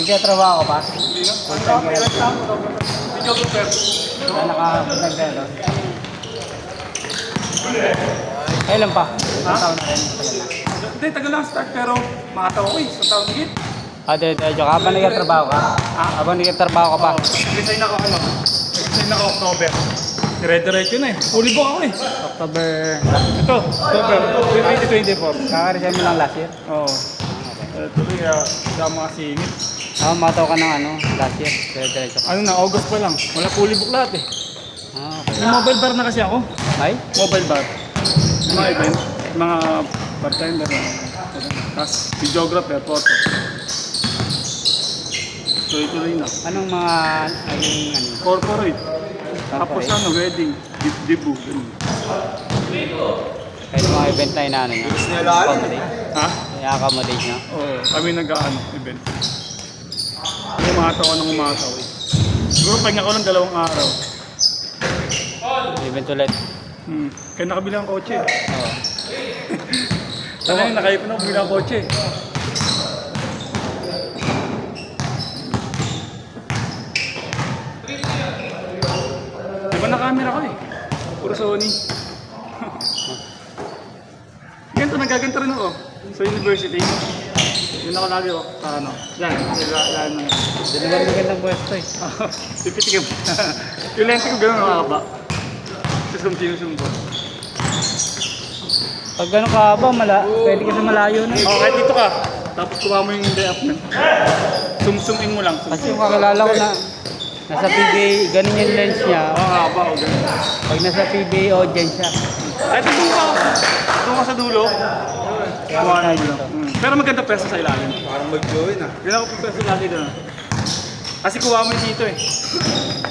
Nagtatrabaho ka pa? Hindi nga. Full time ka lang. Video ko pero. Naka-nagdaan doon? Kailan pa? Isang taon na rin. Hindi, tagal lang start pero makatawa ko eh. Isang taon higit. Medyo ka pa nagtatrabaho ka? Habang nagtatrabaho ka pa? Resign ako Resign ako October. Dire-diretso na eh. Fully book ako eh. October. Ito, October 2024. Kaka-resign mo lang last year? Oo. Tuloy sa mga singit. Mataw ka ng last year. Diretso ka. Ano na, August pa lang. Wala fully book lahat eh. Okay. May mobile bar na kasi ako. Ay? Mobile bar. Mga event. Mga part-timer. Tapos videographer, photo. Tuloy-tuloy na. Anong mga Corporate. Tapos wedding. Debut. Kahit mga event na inaano niya? Accommodate? Ha? I-accommodate niya? Oo. Kami event. Kami umataw ako ng umataw eh. Siguro pahinga ko lang 2 araw. Event ulit? Kaya nakabili ang kotse. Oo. Sana yung nakaipon ako bili ang kotse. Diba na camera ko eh. Puro Sony. Ganito, nagaganto rin ako. Sa university. Yun ako lagi ako. Sa ano. Yan. Yan. Doon naman magandang pwesto eh. Tipitigim. Yung lente ko gano'n nakakaba. Susum-sinusum ko. Pag gano'n ka ba, pwede ka sa malayo na. Oo, kahit dito ka. Tapos kuha mo yung day up na. Sum-sumin mo lang. Kasi yung kakilala ko na nasa PBA, ganun yung lens niya. Oo, haba o gano'n. Pag nasa PBA audience siya. Kahit doon ka. Doon ka sa dulo. Kuha na mo lang. Pero maganda pwesto sa ilalim. Parang mag-join ah. Kailangan ko pwesto lagi doon. Kasi kuha mo yung dito eh.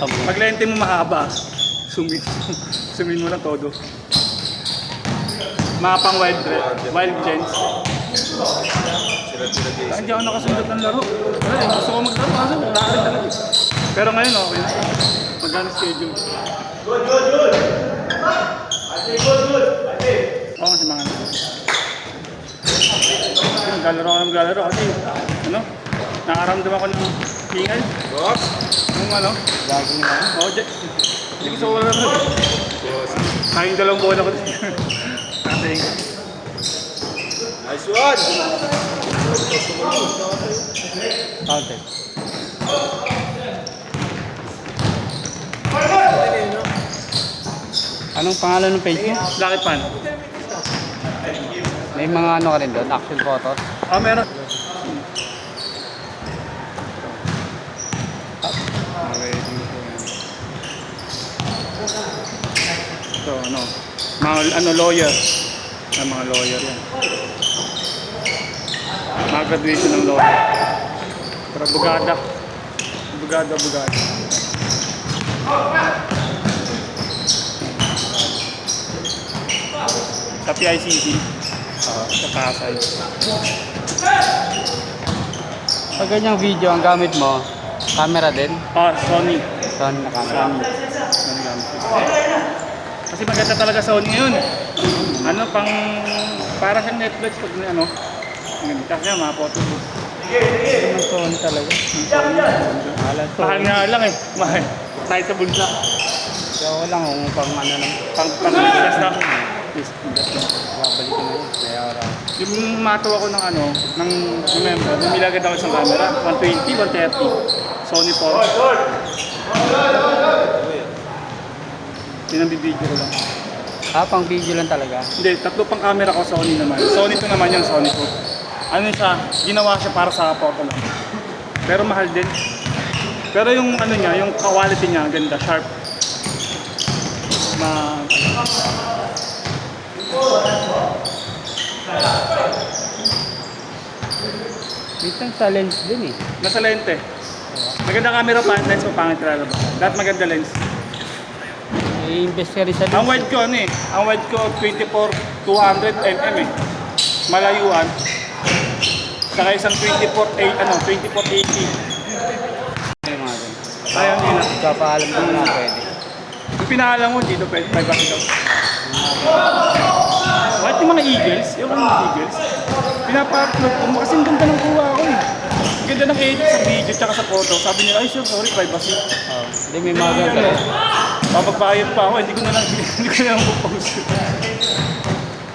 Pag lente mo mahaba, sumin mo lang todo. Mga pang wild gens. Hindi ako nakasunod ng laro. Gusto ko maglaro kasi wala rin talaga. Pero ngayon okay na. Magkano schedule. Good! Oo kasi mga Maglalaro kasi nakaramdam ako ng hingal. Yung Gagawin na. Hindi ko sa wala rin. Kayong 2 bola ko dito. Nice one! Counter. Anong pangalan ng page mo? Lucky Pan. May mga ka rin doon? Action photos? Meron. Ito, mga lawyer. Mga lawyer yan. Mga graduation ng lawyer. Pero bugada. Bugada. Sa PICC. Sa Pasay. Pag ganyang video ang gamit mo, camera din? Sony. Sony na camera. Sony gamit. Kasi maganda talaga Sony ngayon. Para sa Netflix pag kasi mga photo. Ang Sony talaga. Mahal nga lang eh. Mahal. Kahit sa bulsa. Kaya lang kung pang Pang-business na. Babalik ko na yun. Kaya oras. Yung mataw ako ng November, bumili agad ako isang camera. 120, 130. Sony 4. Pinabibidyo ko lang. Pang video lang talaga. Hindi, 3 pang camera ko, Sony naman. Sony 2 naman yung Sony 2. Ginawa siya para sa photo lang. Pero mahal din. Pero yung yung quality niya, ganda, sharp. Minsan sa lens din eh. Nasa lente. Maganda camera pa, lens mo pangit lalabas. Dapat maganda lens. I-invest ka rin sa lens. Ang wide ko ang wide ko 24-200 mm eh. Malayuan. Saka isang 24-80. Ay, mga ganun. Ayaw nila. Papaalam ko na pwede. Yung pinaalam mo dito, 5 daw. Kahit yung mga Eagles, yung Eagles, pinaparklog ko mo kasi ang ganda ng kuha ko eh. ganda ng edit sa video tsaka sa photo. Sabi nila, ay sir, sorry, privacy. Hindi, may mga ganun. Papagbayad pa ako, hindi ko na lang post.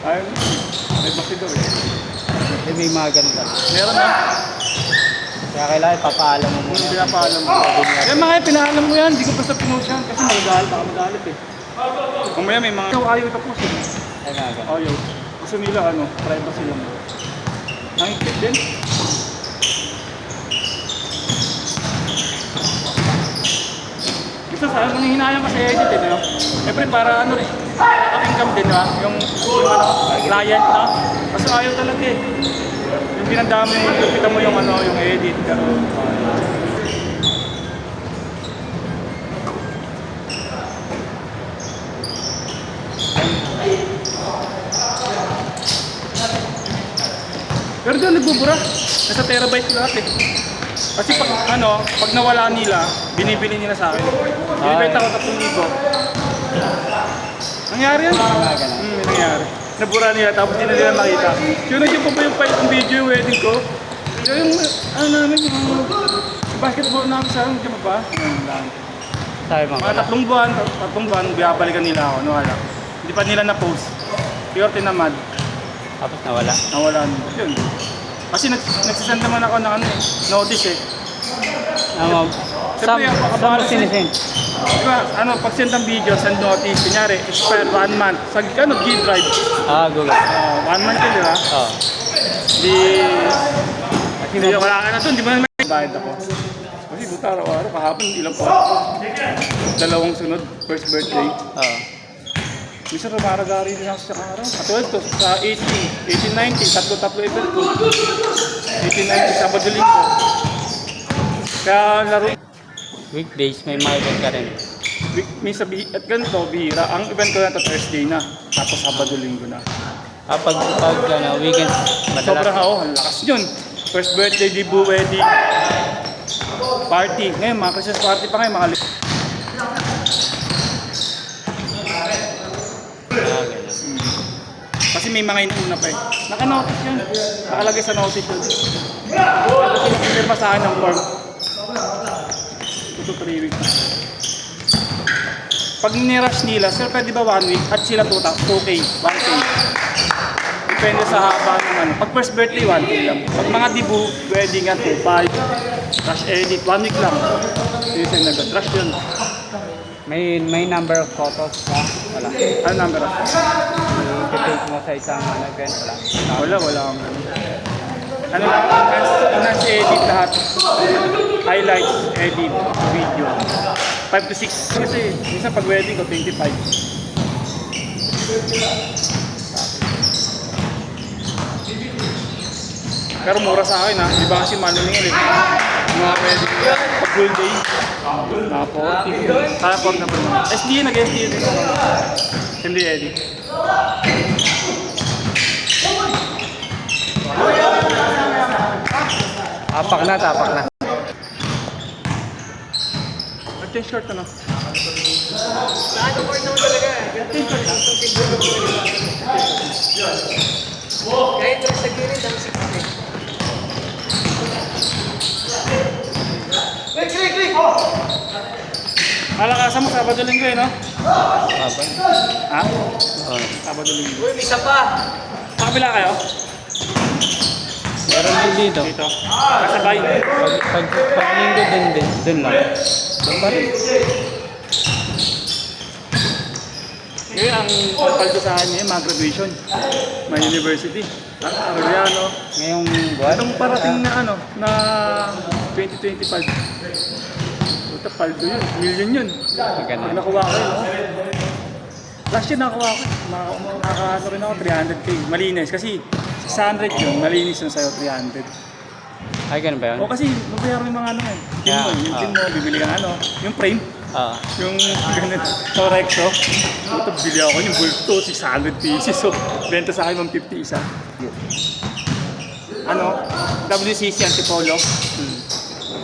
Ayun, privacy daw eh. Hindi, may mga ganun. Meron na. Kaya kailangan papaalam mo Kung muna. pinapaalam mo. Kaya mga pinaalam mo yan, hindi ko basta pinost yan. Kasi magagalit, baka magalit eh. Mamaya may mga ayaw itapost eh. Ay, mga ganun. Ayaw. Gusto nila privacy lang. Nakikip din. Gusto sa nang hinayang kasi edit eh, no? Siyempre para income din, ha? Yung client, no? Kasi ayaw talaga eh. Yung pinandami mo, kita mo yung yung edit, pero pero doon nagbubura. Nasa terabyte lahat eh. Kasi pag nawala nila, binibili nila sa akin. Binibenta ko 3,000. Nangyari yan? Mga ganun. May nangyari. Nabura nila tapos hindi na nila makita. Yung nandiyan pa ba yung file ng video yung wedding ko? Yung namin, yung basketball namin sa akin, nandiyan pa ba? Sabi mo. Mga 3 buwan, binabalikan nila ako. Wala. Hindi pa nila na-post. Pure tinamad. Tapos nawala. Nawala nila. Yun. Kasi nagsisend naman ako ng notice eh. Saan mo sinisend? Diba, pag send ng video, send notice. Kunyari, expire 1 month. Sa G-Drive. Google. 1 month yun, di ba? Oo. Di, wala ka na doon. Di ba naman bayad ako? Kasi buta araw-araw, kahapon, ilang po. 2 sunod, first birthday. Oo. Minsan rumaragari din ako sa araw. Katulad to, sa 18, 19, tatlo event ko. 18, 19, Sabado Linggo. Kaya laro. Weekdays, may mga event ka rin. May sabi, at ganito, bihira. Ang event ko na to Thursday na. Tapos Sabado Linggo na. Pag weekend, Sobrang madalas. ang lakas yun. First birthday, debut, wedding, party. Ngayon, mga Christmas party pa ngayon, mga Ganun. kasi may mga inuuna pa eh. Naka-notice yun. Nakalagay sa notice yun. Tapos pinapirma sa akin ng form. 2 to 3 weeks. Pag nirush nila, sir, pwede ba 1 week? At sila 2K, 1K. Depende sa haba naman. Pag first birthday, 1K lang. Pag mga debut, wedding at 2.5. Rush edit, 1 week lang. Yun yung nag-rush yun. May number of photos ka? Wala. Ano number? I-take mo sa isang event? Wala. Wala akong ano lang, enhance edit lahat. Highlights, edit, video. 5 to 6. Kasi minsan pag wedding ko, 25. Pero mura sa akin ha. Di ba kasi manuningil eh. Mga wedding. Pag full day. Tapos, kaya pag na pala. SDA, nag-SDA din ako. Hindi edit. Tapak na. Nag-change short ano? Kahit sa gilid, ang sikap eh. Click! Malakasan mo, Sabado Linggo eh, no? Habang. Ha? Oo. Sabado Linggo. Uy, may isa pa! Sa kabila kayo? Meron din dito. Dito. Kasabay. Pag linggo din lang. Doon pa rin. Ngayon, ang paldo sa akin ngayon, mga graduation. May university. Ang Ariano. Ngayong buwan? Itong parating na na 2025. Ito, paldo yun. Million yun. Pag Ganun. nakuha ko yun, no? Last year nakuha ko. Nakakaano rin ako, 300k. Malinis. Kasi 600 yun, malinis yun sa'yo, 300. Ay, ganun ba yun? O kasi, mabayaran yung mga team mo. Yeah, Yung team mo, bibili ka yung frame. Oo. Yung ganun, Torexo. Ito, bili ako yung bulto, 600 pieces. So, benta sa akin 150 isa. WCC Antipolo.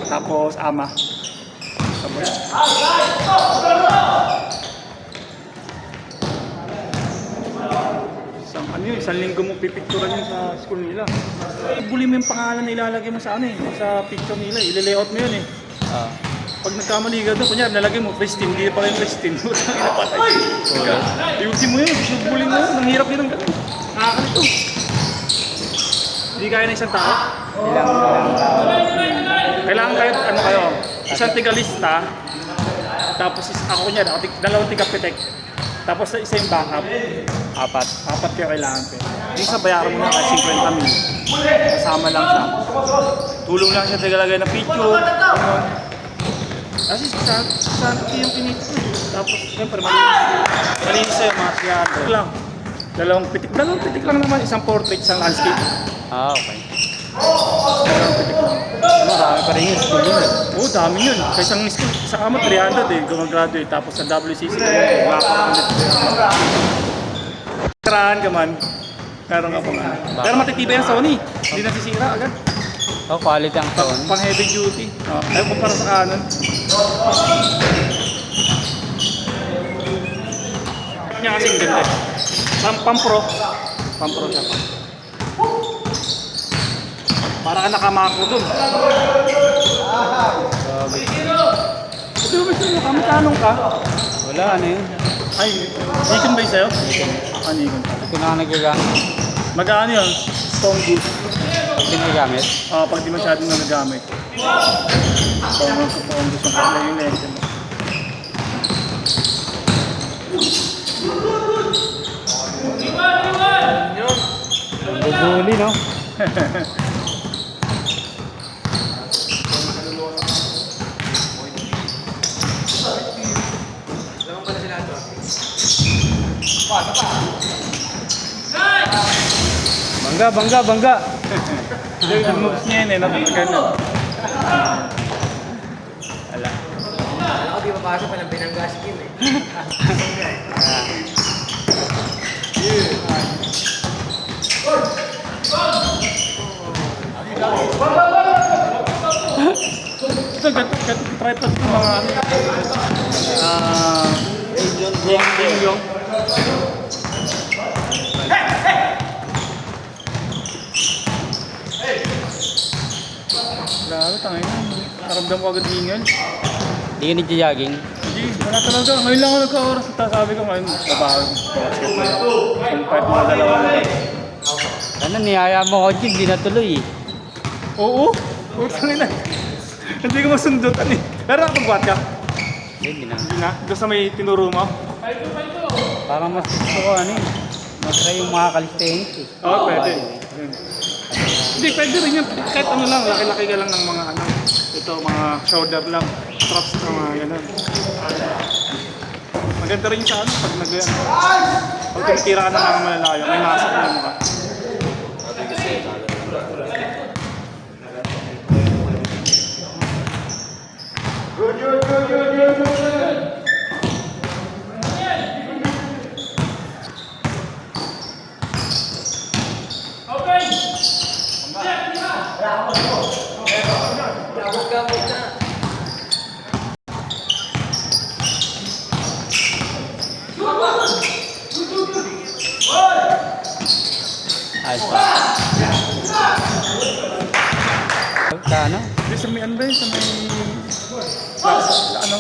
Tapos, AMA. Tapos, isang ano yun, isang linggo mo pipicturan yun sa school nila. Buli mo yung pangalan na ilalagay mo sa ano eh, sa picture nila, ile-layout mo yun eh. Ah. Pag nagkamali ka doon, kunyari nalagay mo Christine, hindi pa rin Christine. Napatay. Ayusin mo yun, shoot bullying mo yun, ang hirap yun ang gano'n. Nakakalito. Hindi kaya na isang tao. Ilang tao. Kailangan kayo, ano kayo, isang tigalista, tapos ako kunyari, dalawang tigapitek, tapos isa yung backup. Apat kayo kailangan ko. Yung isa bayaran mo na kahit 50 mil. Kasama lang siya. Tulong lang siya tagalagay ng picture. Ano. Kasi sa yung pinito. Tapos, siyempre, malinis sa'yo, mga siyado. Lang. Dalawang pitik lang naman. Isang portrait, isang landscape. Ah, okay. Dalawang pitik lang. Marami pa rin yung school yun. Oo, dami yun. Sa isang school, sa kama 300 eh, gumagraduate. Tapos sa WCC, wala Karahan ka man, meron ka pa man. Pero matitibay ang Sony. Hindi nasisira agad. Oh, quality ang Sony. Pang heavy duty. Ayaw mo para sa kanan. Niya kasing ganda. Pampro. Pampro siya. Para ka nakamako dun. Ito ba siya? Nakamutanong ka? Wala, ano yun? Ay, Nikon ba yung sa'yo? Ah, Nikon. Hindi ko na nagagamit. Magkano yun? Stone good. Hindi nagagamit. Pag di masyadong nagagamit. Stone good sa pala yung lente mo. Bubuli, no? Bangga. Yung moves niya yun eh, napagano. Ala. Ako di mapasok pa ng binanggas game eh. Ito, try pa sa mga yung grabe, tangin na. Naramdam ko agad hingal. Hindi ka nagja-jogging. Hindi, wala talaga. Ngayon lang ako nagka-oras. Sabi ko ngayon, babago. Yung part mga dalawa. Ano, niyaya mo ko, Jig, di natuloy eh. Oo, tangin na. Hindi ko masundot. Pero nakapag-what ka? Hindi na. Hindi na. Doon sa may tinuro mo? Parang mas gusto ko, ano eh. Masaya yung mga calisthenics eh. Oo, pwede. Hindi, pwede rin yun. Kahit ano lang, laki-laki ka lang ng mga ano. Ito, mga shoulder lang. Props na mga gano'n. Maganda rin sa ano, pag nag-ano. Pag tinitira ka ng mga malalayo, may masak na mukha. Gabog na. Ayos pa. Sa ano? Hindi, sa may ano ba yun? Sa may... ano?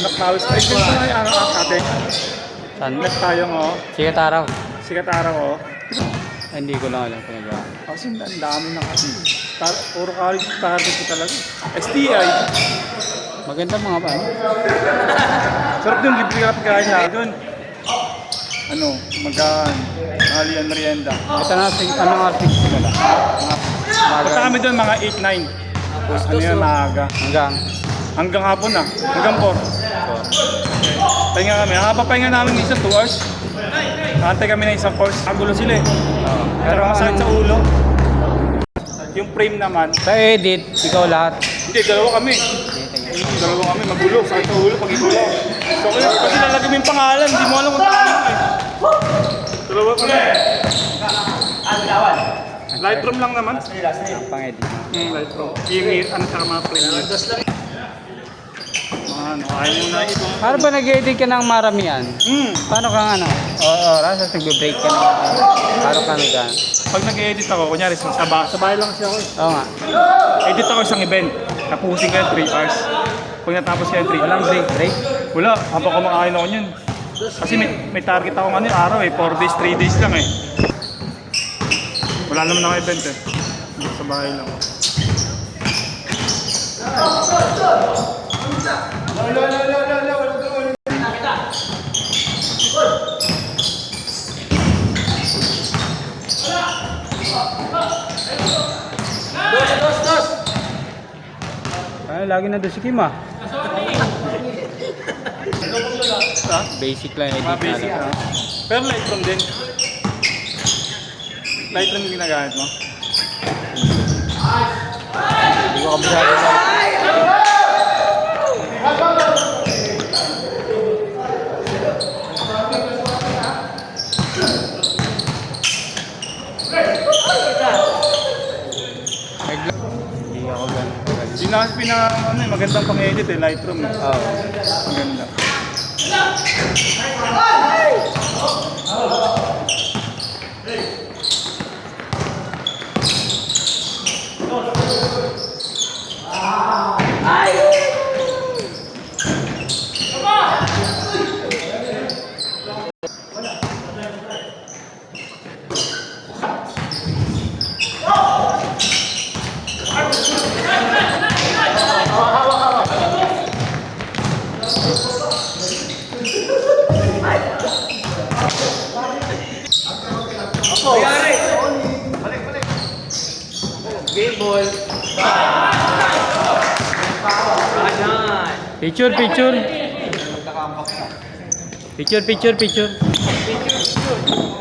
Nakawis pa. Ito sa may ano ate. Saan? Left tayo mo. Sikat araw. Sikat araw ko. Ay, hindi ko lang alam kung nagawa. Kasi ang dami na kasi. Puro college target ko talaga. STI. Maganda mga ba? Ano? Sarap yung libre ka pagkain na doon. Ano, magaan, halian, merienda. Ito na, anong artist nila? Basta kami doon mga 8-9. Ano yun, maaga. Hanggang hapon na, hanggang 4. Pahinga kami, papahinga namin minsan 2 hours. Nakantay kami na isang course. Kagulo sila eh. Pero masakit sa ulo. Yung frame naman, Sa edit, ikaw lahat. hindi, dalawa kami. Magulo, sakit sa ulo pag igulo. So kasi lalagay mo yung pangalan, hindi mo alam kung tama eh. Dalawa kami. Lightroom lang naman. Ang pang-edit. Lightroom. Yung ano sa mga frame. Mga ano, ayaw na ito. Paano ba nag-edit ka ng maramihan? Paano kang ano? Oras at nagbe-break ka ng paano ka nag Pag nag-edit ako, kunyari sa bahay lang kasi ako eh. Oo nga. Edit ako isang event. Tapusin ko yan 3 hours. Pag natapos ko yan 3 Walang break. Wala, habang kumakain ako yun. Kasi may target ako ano yung araw eh, 4 days, 3 days lang eh. Wala naman ako event eh. Sa bahay lang. Ay, lagi na doon si Kim ah. Basic lang edit Mga basic na. na. Pero Lightroom din. Lightroom yung ginagamit mo? Hindi ko kabisado na. Hindi ako ganun. Yun lang kasi ano, eh, magandang pang-edit eh, Lightroom eh. Oo. Maganda. Game ball. Ayan. Picture, picture. Picture, picture, picture. Picture.